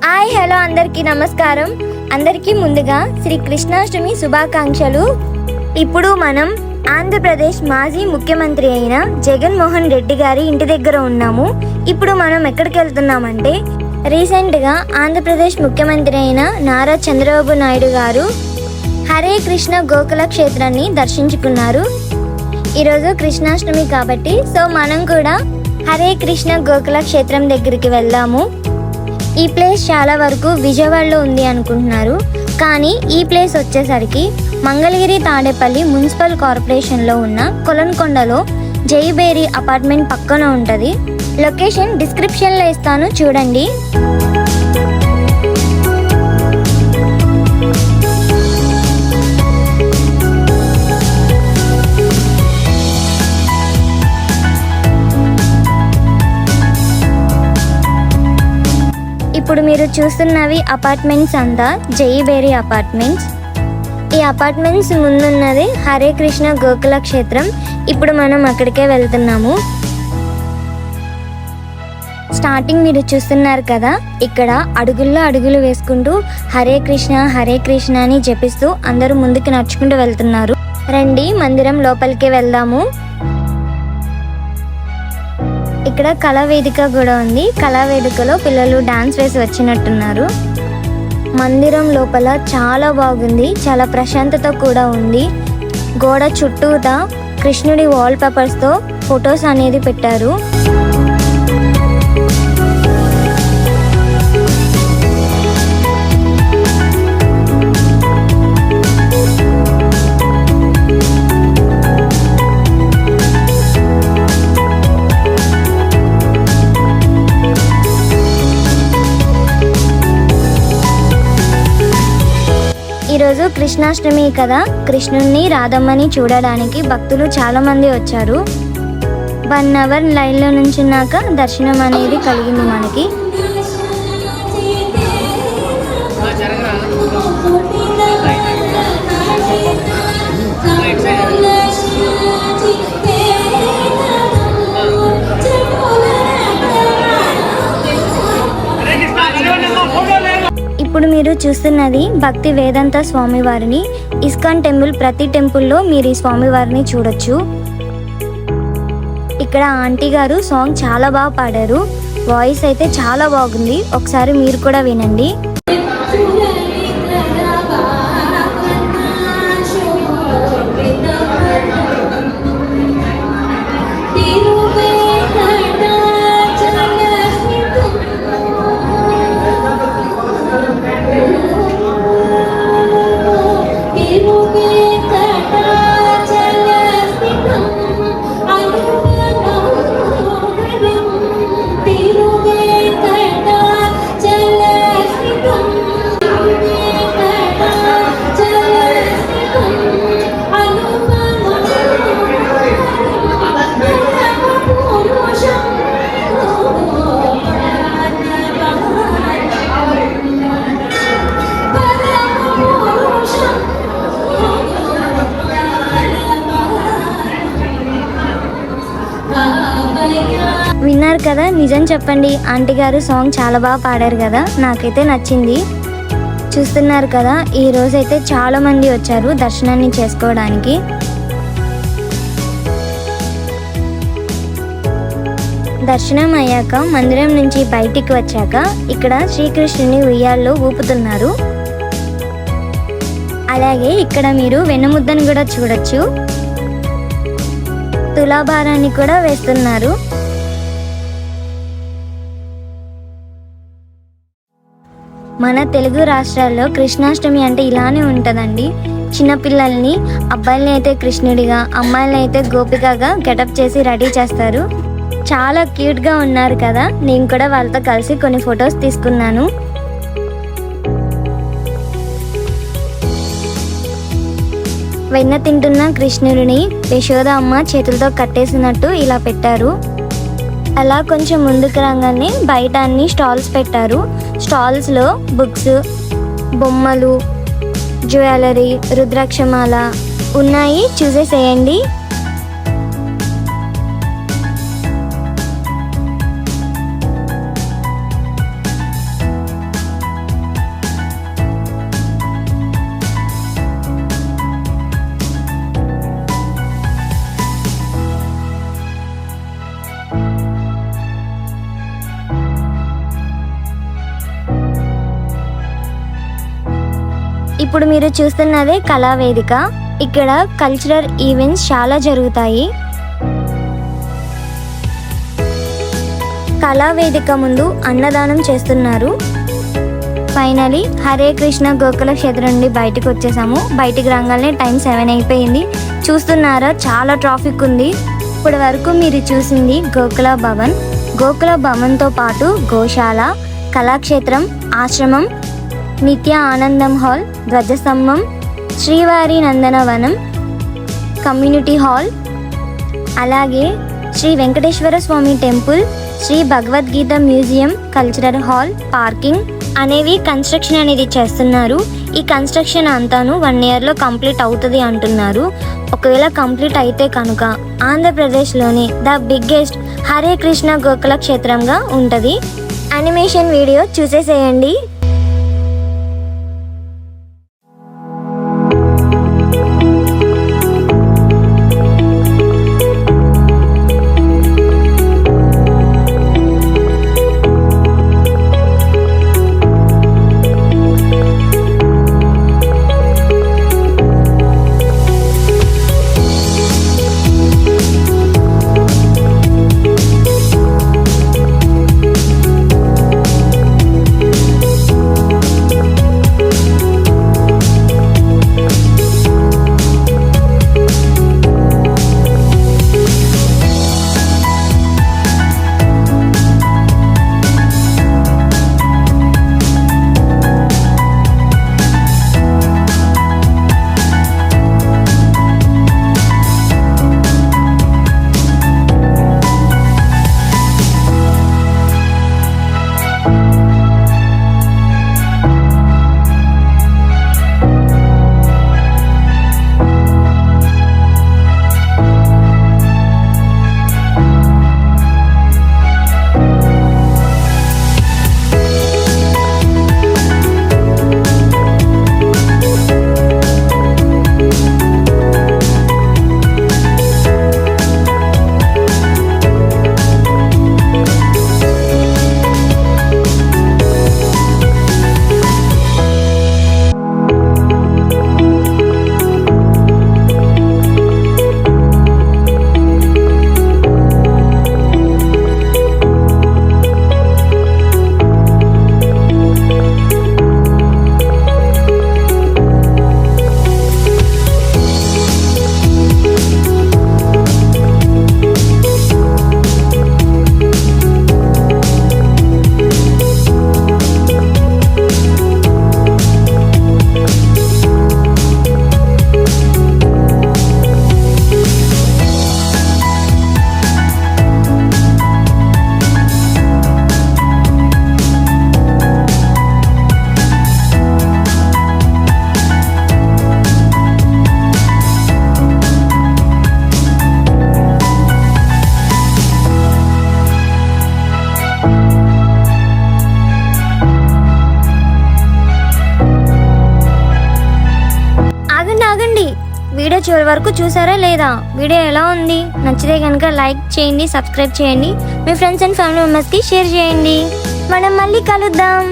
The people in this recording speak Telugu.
హాయ్ హలో అందరికీ నమస్కారం. అందరికీ ముందుగా శ్రీ కృష్ణాష్టమి శుభాకాంక్షలు. ఇప్పుడు మనం ఆంధ్రప్రదేశ్ మాజీ ముఖ్యమంత్రి అయిన జగన్మోహన్ రెడ్డి గారి ఇంటి దగ్గర ఉన్నాము. ఇప్పుడు మనం ఎక్కడికి వెళ్తున్నామంటే, రీసెంట్గా ఆంధ్రప్రదేశ్ ముఖ్యమంత్రి అయిన నారా చంద్రబాబు నాయుడు గారు హరే కృష్ణ గోకుల క్షేత్రాన్ని దర్శించుకున్నారు. ఈరోజు కృష్ణాష్టమి కాబట్టి మనం కూడా హరే కృష్ణ గోకుల క్షేత్రం దగ్గరికి వెళ్దాము. ఈ ప్లేస్ చాలా వరకు విజయవాడలో ఉంది అనుకుంటున్నారు, కానీ ఈ ప్లేస్ వచ్చేసరికి మంగళగిరి తాడేపల్లి మున్సిపల్ కార్పొరేషన్లో ఉన్న కొలన్కొండలో జైబేరి అపార్ట్మెంట్ పక్కన ఉంటుంది. లొకేషన్ డిస్క్రిప్షన్లో ఇస్తాను, చూడండి. ఇప్పుడు మీరు చూస్తున్నవి అపార్ట్మెంట్స్ అంతా జైబేరి అపార్ట్మెంట్స్. ఈ అపార్ట్మెంట్స్ ముందున్నది హరే కృష్ణ గోకుల క్షేత్రం. ఇప్పుడు మనం అక్కడికే వెళ్తున్నాము. స్టార్టింగ్ మీరు చూస్తున్నారు కదా, ఇక్కడ అడుగుల్లో అడుగులు వేసుకుంటూ హరే కృష్ణ అని జపిస్తూ అందరూ ముందుకు నడుచుకుంటూ వెళ్తున్నారు. రండి, మందిరం లోపలికి వెళ్దాము. ఇక్కడ కళావేదిక కూడా ఉంది. కళావేదికలో పిల్లలు డాన్స్ వేసి వచ్చినట్టున్నారు. మందిరం లోపల చాలా బాగుంది, చాలా ప్రశాంతత కూడా ఉంది. గోడ చుట్టూతా కృష్ణుడి వాల్ పేపర్స్తో ఫొటోస్ అనేది పెట్టారు. ఈరోజు కృష్ణాష్టమి కదా, కృష్ణుణ్ణి రాధమ్మని చూడడానికి భక్తులు చాలా మంది వచ్చారు. 1 అవర్ లైన్లో నుంచున్నాక దర్శనం అనేది కలిగింది మనకి. ఇప్పుడు మీరు చూస్తున్నది భక్తి వేదాంత స్వామివారిని. ఇస్కాన్ టెంపుల్, ప్రతి టెంపుల్లో మీరు ఈ స్వామివారిని చూడొచ్చు. ఇక్కడ ఆంటీ గారు సాంగ్ చాలా బాగా పాడారు. వాయిస్ అయితే చాలా బాగుంది. ఒకసారి మీరు కూడా వినండి. విన్నారు కదా, నిజం చెప్పండి, ఆంటీ గారు సాంగ్ చాలా బాగా పాడారు కదా, నాకైతే నచ్చింది. చూస్తున్నారు కదా, ఈ రోజైతే చాలా మంది వచ్చారు దర్శనాన్ని చేసుకోవడానికి. దర్శనం అయ్యాక మందిరం నుంచి బయటికి వచ్చాక ఇక్కడ శ్రీకృష్ణుని ఉయ్యాల్లో ఊపుతున్నారు. అలాగే ఇక్కడ మీరు వెన్నముద్దను కూడా చూడొచ్చు. తులాభారాన్ని కూడా వేస్తున్నారు. మన తెలుగు రాష్ట్రాల్లో కృష్ణాష్టమి అంటే ఇలానే ఉంటుందండి. చిన్నపిల్లల్ని, అబ్బాయిలని అయితే కృష్ణుడిగా, అమ్మాయిలని అయితే గోపికగా గెటప్ చేసి రెడీ చేస్తారు. చాలా క్యూట్గా ఉన్నారు కదా. నేను కూడా వాళ్ళతో కలిసి కొన్ని ఫొటోస్ తీసుకున్నాను. వెన్న తింటున్న కృష్ణుడిని యశోద అమ్మ చేతులతో కట్టేసినట్టు ఇలా పెట్టారు. అలా కొంచెం ముందుకు రాగానే బయట అన్ని స్టాల్స్ పెట్టారు. స్టాల్స్లో బుక్స్, బొమ్మలు, జ్యువెలరీ, రుద్రాక్షమాల ఉన్నాయి, చూసేసేయండి. ఇప్పుడు మీరు చూస్తున్నదే కళావేదిక. ఇక్కడ కల్చరల్ ఈవెంట్స్ చాలా జరుగుతాయి. కళావేదిక ముందు అన్నదానం చేస్తున్నారు. ఫైనలీ హరే కృష్ణ గోకుల క్షేత్రం నుండి బయటకు వచ్చేసాము. బయటికి రాగానే టైం 7 అయిపోయింది. చూస్తున్నారా, చాలా ట్రాఫిక్ ఉంది. ఇప్పటి వరకు మీరు చూసింది గోకుల భవన్. గోకుల భవన్తో పాటు గోశాల, కళాక్షేత్రం, ఆశ్రమం, నిత్య ఆనందం హాల్, ధ్వజస్తంభం, శ్రీవారి నందనవనం, కమ్యూనిటీ హాల్, అలాగే Shri Venkateswara Swami temple, Shri Bhagavad Gita museum, cultural hall, parking అనేవి కన్స్ట్రక్షన్ అనేది చేస్తున్నారు. ఈ కన్స్ట్రక్షన్ అంతాను 1 yearలో కంప్లీట్ అవుతుంది అంటున్నారు. ఒకవేళ కంప్లీట్ అయితే కనుక ఆంధ్రప్రదేశ్లోని ద బిగ్గెస్ట్ హరే కృష్ణ గోకుల క్షేత్రంగా ఉంటుంది. యానిమేషన్ వీడియో చూసేసేయండి. వీడియో చివరి వరకు చూసారా లేదా? వీడియో ఎలా ఉంది? నచ్చితే కనుక లైక్ చేయండి, సబ్స్క్రైబ్ చేయండి, మీ ఫ్రెండ్స్ అండ్ ఫ్యామిలీ మెంబర్స్కి షేర్ చేయండి. మనం మళ్ళీ కలుద్దాం.